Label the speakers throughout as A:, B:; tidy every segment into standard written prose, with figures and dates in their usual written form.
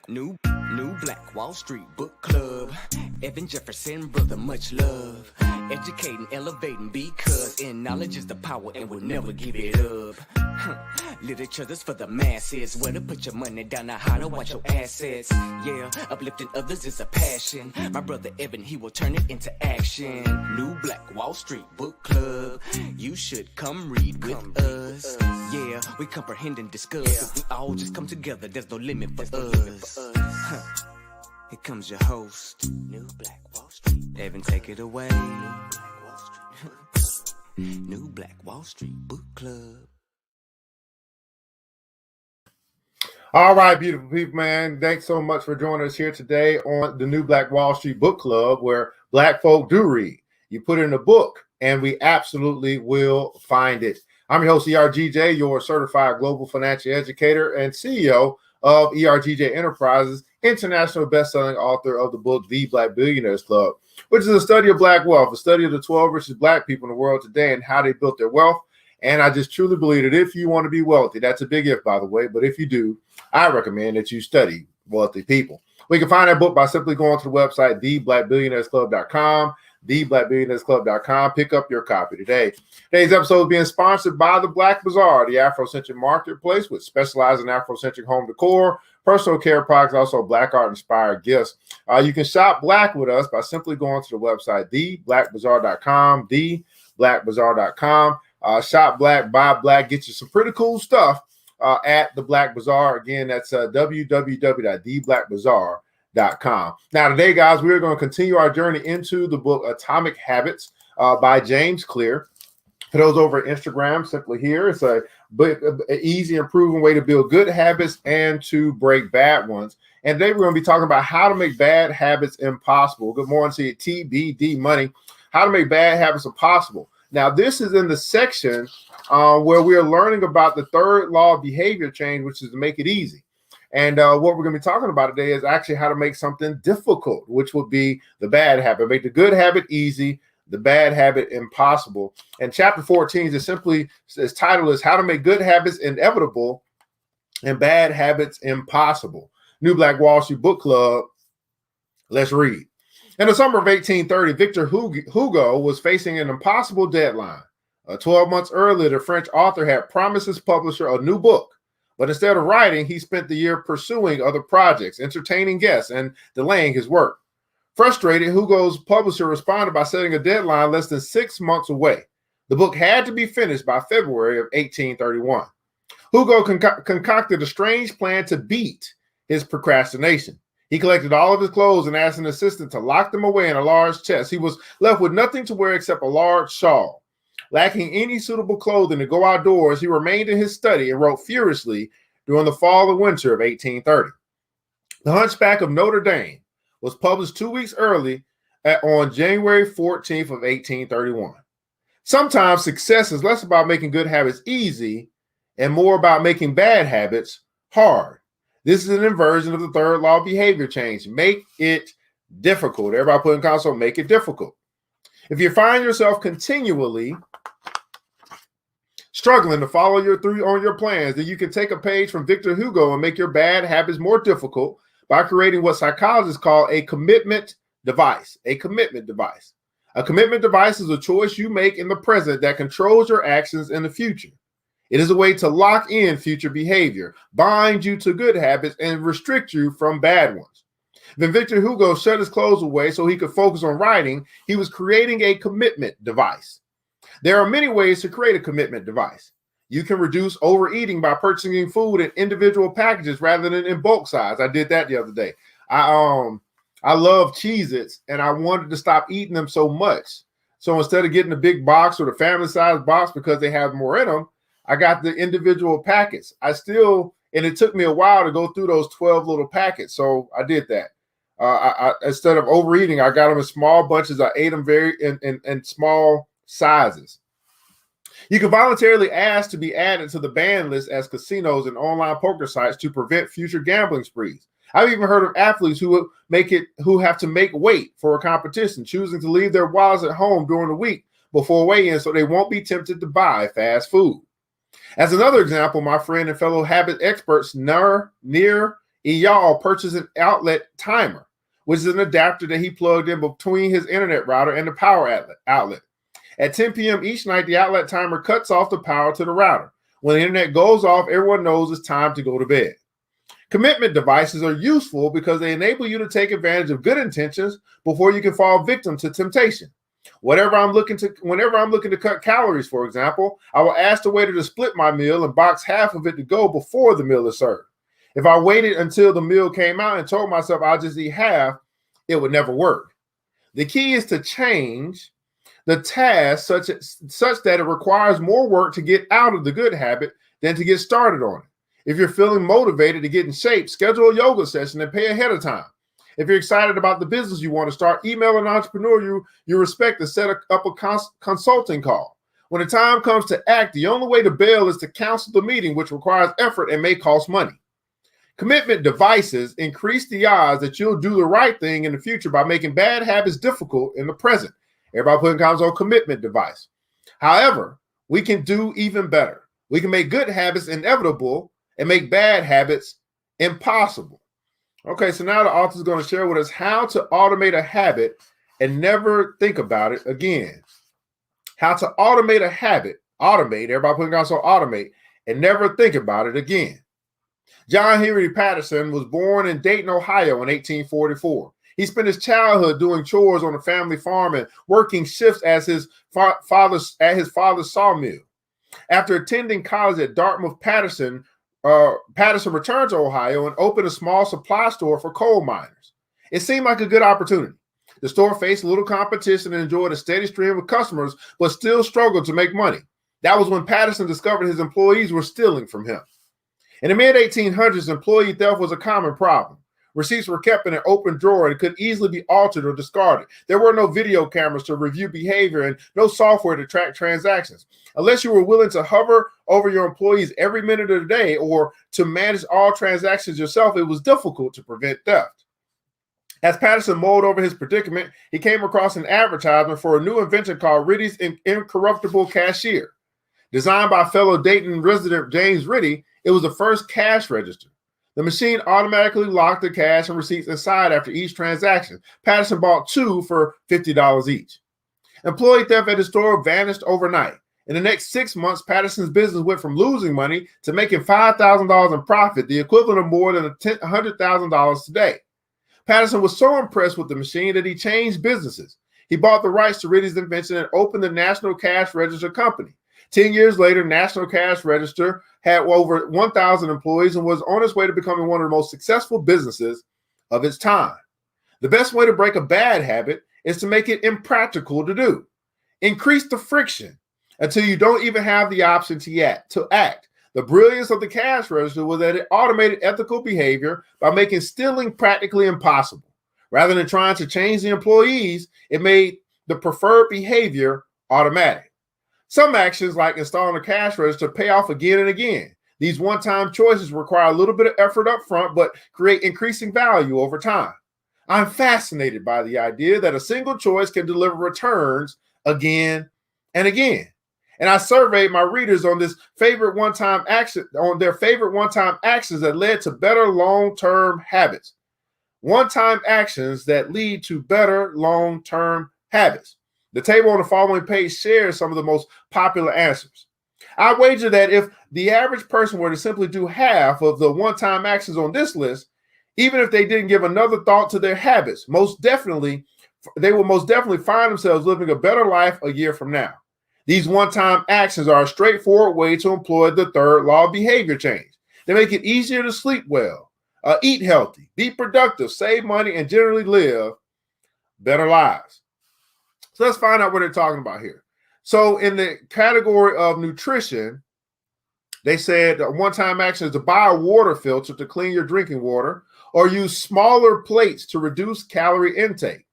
A: New Black Wall Street Book Club. Evan Jefferson, brother, much love. Educating, elevating, because in knowledge is the power and we'll never give it up. Literature that's for the masses. Where to put your money down, now how to watch your assets. Yeah, uplifting others is a passion. My brother Evan, he will turn it into action. New Black Wall Street Book Club. You should come read with us. Yeah, we comprehend and discuss. If we all just come together, there's no limit for us. Here comes your host, New Black Wall Street. Evan, take it away. New Black Wall Street Book Club.
B: All right, beautiful people, man. Thanks so much for joining us here today on the New Black Wall Street Book Club, where Black folk do read. You put in a book, and we absolutely will find it. I'm your host, ERGJ, your certified global financial educator and CEO of ERGJ Enterprises, international best-selling author of the book, The Black Billionaires Club, which is a study of Black wealth, a study of the 12 richest Black people in the world today and how they built their wealth. And I just truly believe that if you want to be wealthy, that's a big if, by the way, but if you do, I recommend that you study wealthy people. We can find that book by simply going to the website, theblackbillionairesclub.com, theblackbillionairesclub.com. Pick up your copy today. Today's episode is being sponsored by the Black Bazaar, the Afrocentric marketplace, which specializes in Afrocentric home decor, personal care products, also Black art-inspired gifts. You can shop Black with us by simply going to the website, theblackbazaar.com, theblackbazaar.com. Shop Black, buy Black, get you some pretty cool stuff at the Black Bazaar. Again, that's www.theblackbazaar.com. Now, today, guys, we're going to continue our journey into the book Atomic Habits by James Clear. For those over at Instagram, simply here, it's an easy and proven way to build good habits and to break bad ones. And today we're going to be talking about how to make bad habits impossible. Good morning to you, TBD Money. How to make bad habits impossible. Now, this is in the section where we are learning about the third law of behavior change, which is to make it easy. And what we're going to be talking about today is actually how to make something difficult, which would be the bad habit. Make the good habit easy, the bad habit impossible. And chapter 14 is simply, its title is How to Make Good Habits Inevitable and Bad Habits Impossible. New Black Wall Street Book Club. Let's read. In the summer of 1830, Victor Hugo was facing an impossible deadline. 12 months earlier, the French author had promised his publisher a new book, but instead of writing, he spent the year pursuing other projects, entertaining guests, and delaying his work. Frustrated, Hugo's publisher responded by setting a deadline less than 6 months away. The book had to be finished by February of 1831. Hugo concocted a strange plan to beat his procrastination. He collected all of his clothes and asked an assistant to lock them away in a large chest. He was left with nothing to wear except a large shawl. Lacking any suitable clothing to go outdoors, he remained in his study and wrote furiously during the fall and winter of 1830. The Hunchback of Notre Dame was published 2 weeks early on January 14th of 1831. Sometimes success is less about making good habits easy and more about making bad habits hard. This is an inversion of the third law of behavior change. Make it difficult. Everybody put in console, make it difficult. If you find yourself continually struggling to follow through on your plans, then you can take a page from Victor Hugo and make your bad habits more difficult by creating what psychologists call a commitment device. A commitment device. A commitment device is a choice you make in the present that controls your actions in the future. It is a way to lock in future behavior, bind you to good habits, and restrict you from bad ones. When Victor Hugo shut his clothes away so he could focus on writing, he was creating a commitment device. There are many ways to create a commitment device. You can reduce overeating by purchasing food in individual packages rather than in bulk size. I did that the other day. I love Cheez-Its, and I wanted to stop eating them so much. So instead of getting the big box or the family size box because they have more in them, I got the individual packets. And it took me a while to go through those 12 little packets. So I did that. Instead of overeating, I got them in small bunches. I ate them in small sizes. You can voluntarily ask to be added to the ban list as casinos and online poker sites to prevent future gambling sprees. I've even heard of athletes who have to make weight for a competition, choosing to leave their wallets at home during the week before weigh-in so they won't be tempted to buy fast food. As another example, my friend and fellow habit experts Nir Eyal purchased an outlet timer, which is an adapter that he plugged in between his internet router and the power outlet. At 10 p.m. each night, the outlet timer cuts off the power to the router. When the internet goes off, everyone knows it's time to go to bed. Commitment devices are useful because they enable you to take advantage of good intentions before you can fall victim to temptation. Whenever I'm looking to cut calories, for example, I will ask the waiter to split my meal and box half of it to go before the meal is served. If I waited until the meal came out and told myself I'll just eat half, it would never work. The key is to change the task such that it requires more work to get out of the good habit than to get started on it. If you're feeling motivated to get in shape, schedule a yoga session and pay ahead of time. If you're excited about the business you want to start, email an entrepreneur you respect to set up a consulting call. When the time comes to act, the only way to bail is to cancel the meeting, which requires effort and may cost money. Commitment devices increase the odds that you'll do the right thing in the future by making bad habits difficult in the present. Everybody putting comments on commitment device. However, we can do even better. We can make good habits inevitable and make bad habits impossible. Okay, so now the author is going to share with us how to automate a habit and never think about it again. How to automate a habit, everybody putting comments on automate, and never think about it again. John Henry Patterson was born in Dayton, Ohio in 1844. He spent his childhood doing chores on a family farm and working shifts as his father's sawmill. After attending college at Dartmouth, Patterson returned to Ohio and opened a small supply store for coal miners. It seemed like a good opportunity. The store faced little competition and enjoyed a steady stream of customers, but still struggled to make money. That was when Patterson discovered his employees were stealing from him. In the mid-1800s, employee theft was a common problem. Receipts were kept in an open drawer and could easily be altered or discarded. There were no video cameras to review behavior and no software to track transactions. Unless you were willing to hover over your employees every minute of the day or to manage all transactions yourself, it was difficult to prevent theft. As Patterson mulled over his predicament, he came across an advertisement for a new invention called Ritty's Incorruptible Cashier. Designed by fellow Dayton resident James Ritty, it was the first cash register. The machine automatically locked the cash and receipts inside after each transaction. Patterson bought two for $50 each. Employee theft at his store vanished overnight. In the next 6 months, Patterson's business went from losing money to making $5,000 in profit, the equivalent of more than $100,000 today. Patterson was so impressed with the machine that he changed businesses. He bought the rights to Ritty's invention and opened the National Cash Register Company. 10 years later, National Cash Register had over 1,000 employees and was on its way to becoming one of the most successful businesses of its time. The best way to break a bad habit is to make it impractical to do. Increase the friction until you don't even have the option to act. The brilliance of the cash register was that it automated ethical behavior by making stealing practically impossible. Rather than trying to change the employees, it made the preferred behavior automatic. Some actions, like installing a cash register, pay off again and again. These one-time choices require a little bit of effort up front, but create increasing value over time. I'm fascinated by the idea that a single choice can deliver returns again and again. And I surveyed my readers on their favorite one-time actions that led to better long-term habits. One-time actions that lead to better long-term habits. The table on the following page shares some of the most popular answers. I wager that if the average person were to simply do half of the one-time actions on this list, even if they didn't give another thought to their habits, they will most definitely find themselves living a better life a year from now. These one-time actions are a straightforward way to employ the third law of behavior change. They make it easier to sleep well, eat healthy, be productive, save money, and generally live better lives. So let's find out what they're talking about here. So in the category of nutrition, they said one-time action is to buy a water filter to clean your drinking water or use smaller plates to reduce calorie intake.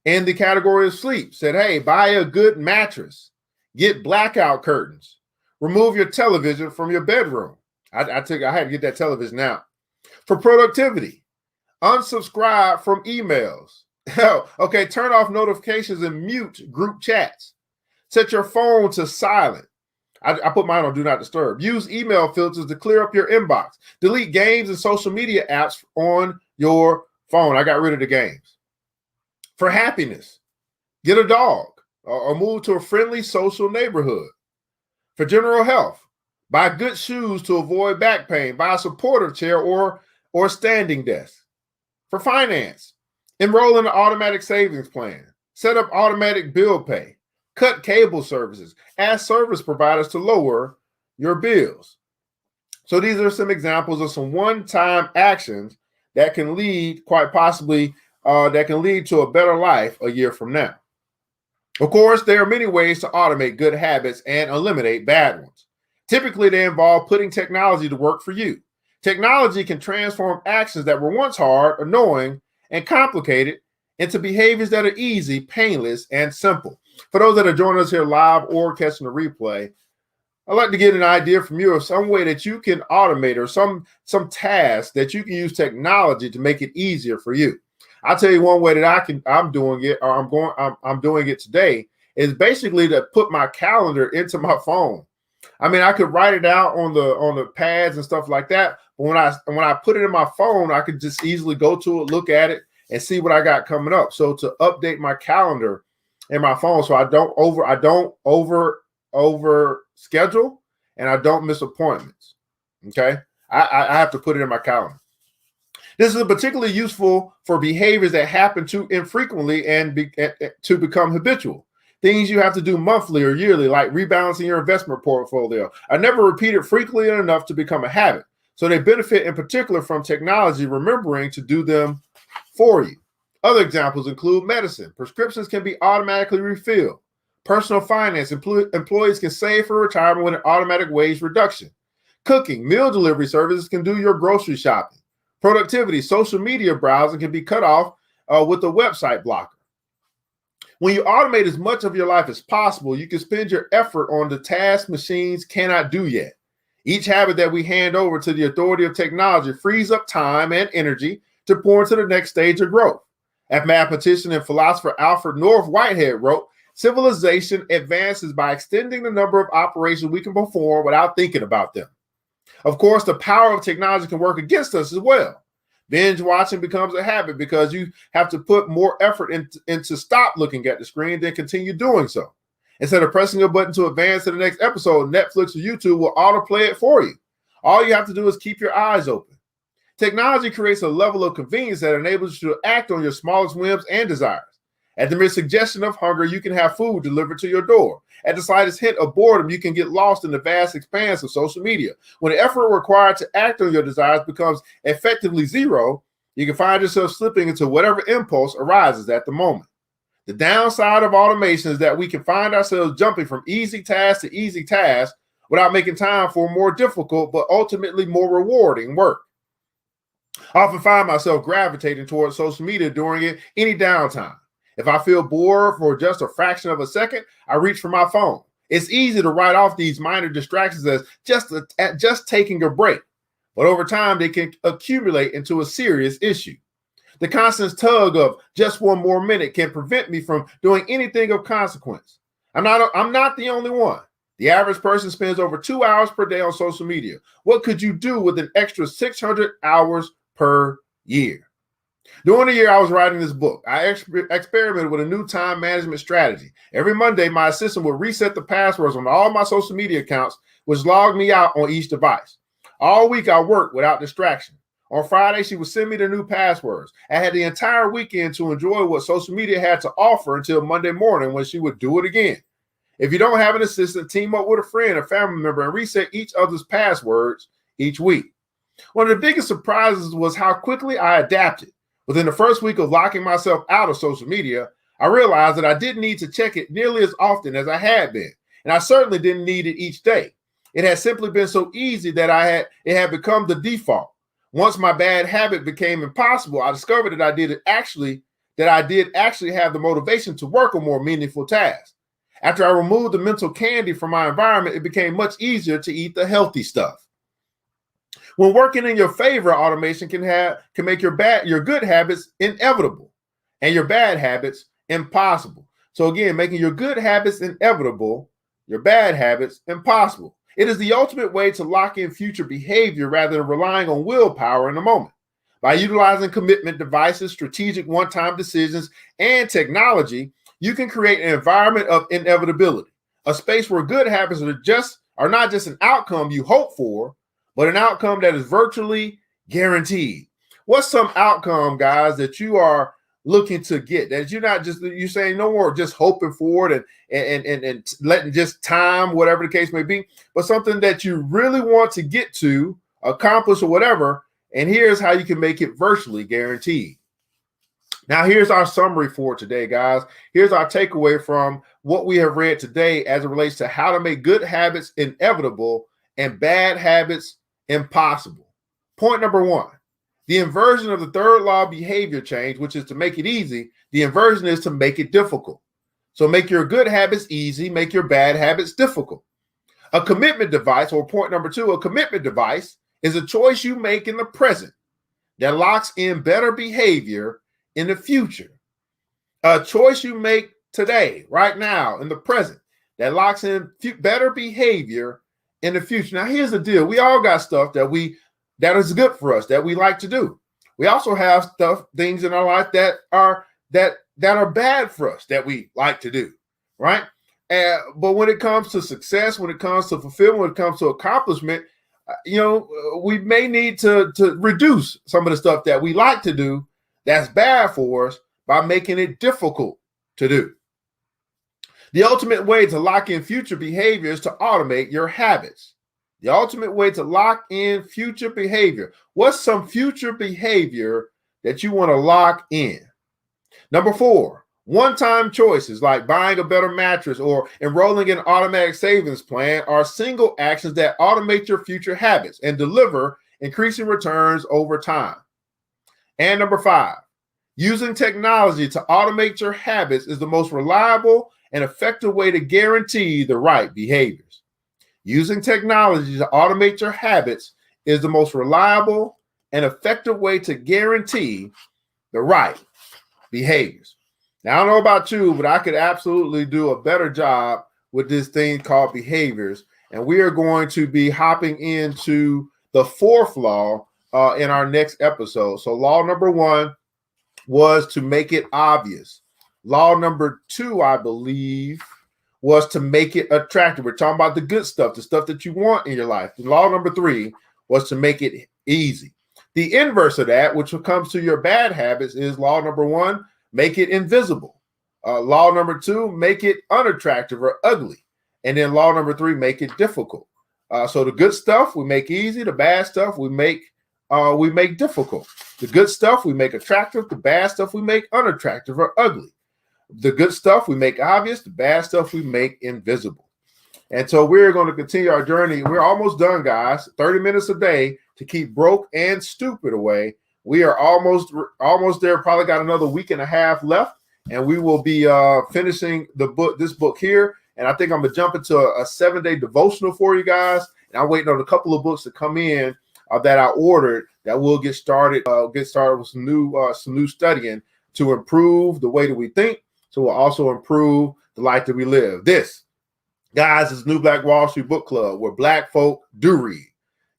B: In the category of sleep, said, hey, buy a good mattress, get blackout curtains, remove your television from your bedroom. I had to get that television out. For productivity, unsubscribe from emails. Okay, turn off notifications and mute group chats. Set your phone to silent. I put mine on do not disturb. Use email filters to clear up your inbox. Delete games and social media apps on your phone. I got rid of the games. For happiness, get a dog or move to a friendly social neighborhood. For general health, buy good shoes to avoid back pain. Buy a supportive chair or standing desk. For finance, enroll in an automatic savings plan. Set up automatic bill pay. Cut cable services. Ask service providers to lower your bills. So these are some examples of some one-time actions that can lead, quite possibly, that can lead to a better life a year from now. Of course, there are many ways to automate good habits and eliminate bad ones. Typically, they involve putting technology to work for you. Technology can transform actions that were once hard, annoying, and complicated into behaviors that are easy, painless, and simple. For those that are joining us here live or catching the replay, I'd like to get an idea from you of some way that you can automate or some task that you can use technology to make it easier for you. I'll tell you one way that I'm doing it today is basically to put my calendar into my phone. I mean, I could write it out on the pads and stuff like that, but when I put it in my phone, I could just easily go to it, look at it, and see what I got coming up. So to update my calendar in my phone, so I don't over schedule and I don't miss appointments. Okay, I have to put it in my calendar. This is particularly useful for behaviors that happen too infrequently and to become habitual. Things you have to do monthly or yearly, like rebalancing your investment portfolio, are never repeated frequently enough to become a habit. So they benefit in particular from technology remembering to do them for you. Other examples include medicine. Prescriptions can be automatically refilled. Personal finance. Employees can save for retirement with an automatic wage reduction. Cooking. Meal delivery services can do your grocery shopping. Productivity. Social media browsing can be cut off with a website blocker. When you automate as much of your life as possible, you can spend your effort on the tasks machines cannot do yet. Each habit that we hand over to the authority of technology frees up time and energy to pour into the next stage of growth. As mathematician and philosopher Alfred North Whitehead wrote, civilization advances by extending the number of operations we can perform without thinking about them. Of course, the power of technology can work against us as well. Binge watching becomes a habit because you have to put more effort into stop looking at the screen than continue doing so. Instead of pressing a button to advance to the next episode, Netflix or YouTube will autoplay it for you. All you have to do is keep your eyes open. Technology creates a level of convenience that enables you to act on your smallest whims and desires. At the mere suggestion of hunger, you can have food delivered to your door. At the slightest hint of boredom, you can get lost in the vast expanse of social media. When the effort required to act on your desires becomes effectively zero, you can find yourself slipping into whatever impulse arises at the moment. The downside of automation is that we can find ourselves jumping from easy task to easy task without making time for more difficult but ultimately more rewarding work. I often find myself gravitating towards social media during any downtime. If I feel bored for just a fraction of a second, I reach for my phone. It's easy to write off these minor distractions as just taking a break, but over time they can accumulate into a serious issue. The constant tug of just one more minute can prevent me from doing anything of consequence. I'm not the only one. The average person spends over 2 hours per day on social media. What could you do with an extra 600 hours per year? During the year I was writing this book, I experimented with a new time management strategy. Every Monday, my assistant would reset the passwords on all my social media accounts, which logged me out on each device. All week, I worked without distraction. On Friday, she would send me the new passwords. I had the entire weekend to enjoy what social media had to offer until Monday morning when she would do it again. If you don't have an assistant, team up with a friend or family member and reset each other's passwords each week. One of the biggest surprises was how quickly I adapted. Within the first week of locking myself out of social media, I realized that I didn't need to check it nearly as often as I had been, and I certainly didn't need it each day. It had simply been so easy that it had become the default. Once my bad habit became impossible, I discovered that I did actually have the motivation to work on more meaningful tasks. After I removed the mental candy from my environment, it became much easier to eat the healthy stuff. When working in your favor, automation can make your good habits inevitable and your bad habits impossible. So again, making your good habits inevitable, your bad habits impossible. It is the ultimate way to lock in future behavior rather than relying on willpower in the moment. By utilizing commitment devices, strategic one-time decisions, and technology, you can create an environment of inevitability, a space where good habits are not just an outcome you hope for, but an outcome that is virtually guaranteed. What's some outcome, guys, that you are looking to get, that you're saying no more just hoping for it and letting just time, whatever the case may be, but something that you really want to get to, accomplish, or whatever. And here's how you can make it virtually guaranteed. Now, here's our summary for today, guys. Here's our takeaway from what we have read today as it relates to how to make good habits inevitable and bad habits impossible. Point number one, the inversion of the third law of behavior change, which is to make it easy. The inversion is to make it difficult. So make your good habits easy, make your bad habits difficult. A commitment device, or point number two, a commitment device is a choice you make in the present that locks in better behavior in the future. A choice you make today, right now, in the present, that locks in better behavior in the future. Now, here's the deal. We all got stuff that is good for us, that we like to do. We also have things in our life that are bad for us that we like to do, right? But when it comes to success, when it comes to fulfillment, when it comes to accomplishment, we may need to reduce some of the stuff that we like to do that's bad for us by making it difficult to do. The ultimate way to lock in future behavior is to automate your habits. The ultimate way to lock in future behavior. What's some future behavior that you want to lock in? Number four, one-time choices like buying a better mattress or enrolling in an automatic savings plan are single actions that automate your future habits and deliver increasing returns over time. And number five, using technology to automate your habits is the most reliable and effective way to guarantee the right behaviors. Using technology to automate your habits is the most reliable and effective way to guarantee the right behaviors. Now, I don't know about you, but I could absolutely do a better job with this thing called behaviors. And we are going to be hopping into the fourth law in our next episode. So law number one was to make it obvious. Law number two, I believe, was to make it attractive. We're talking about the good stuff, the stuff that you want in your life. And law number three was to make it easy. The inverse of that, which comes to your bad habits, is law number one, make it invisible. Law number two, make it unattractive or ugly. And then law number three, make it difficult. So the good stuff we make easy, the bad stuff we make difficult. The good stuff we make attractive, the bad stuff we make unattractive or ugly. The good stuff we make obvious, the bad stuff we make invisible. And so we're going to continue our journey. We're almost done, guys. 30 minutes a day to keep broke and stupid away. We are almost there. Probably got another week and a half left, and we will be finishing this book here. And I think I'm gonna jump into a 7-day devotional for you guys. And I'm waiting on a couple of books to come in that I ordered that will get started with some new studying to improve the way that we think. So we'll also improve the life that we live. This, guys, is New Black Wall Street Book Club, where Black folk do read.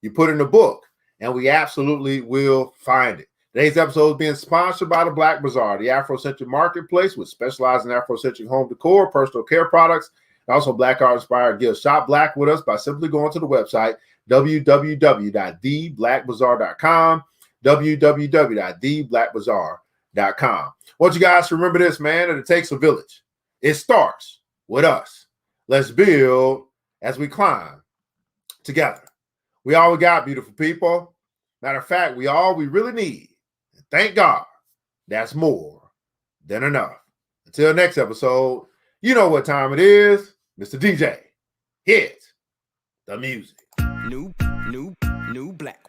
B: You put in a book, and we absolutely will find it. Today's episode is being sponsored by the Black Bazaar, the Afrocentric marketplace, which specializes in Afrocentric home decor, personal care products, and also Black art-inspired gifts. Shop Black with us by simply going to the website, www.theblackbazaar.com, www.theblackbazaar.com. I want you guys to remember this, man, that it takes a village. It starts with us. Let's build as we climb together. We all got, beautiful people. Matter of fact, we really need. And thank God, that's more than enough. Until next episode, you know what time it is. Mr. DJ, hit the music.
A: New black.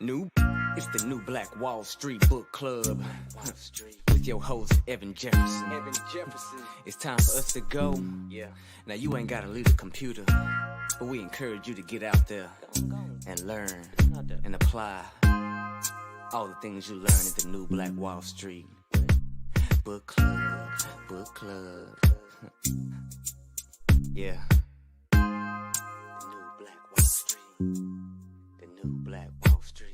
A: It's the New Black Wall Street Book Club. With your host, Evan Jefferson. It's time for us to go. Yeah. Now, you ain't got to leave the computer, but we encourage you to get out there and learn and apply all the things you learn at the New Black Wall Street Book Club. Yeah. New Black Wall Street.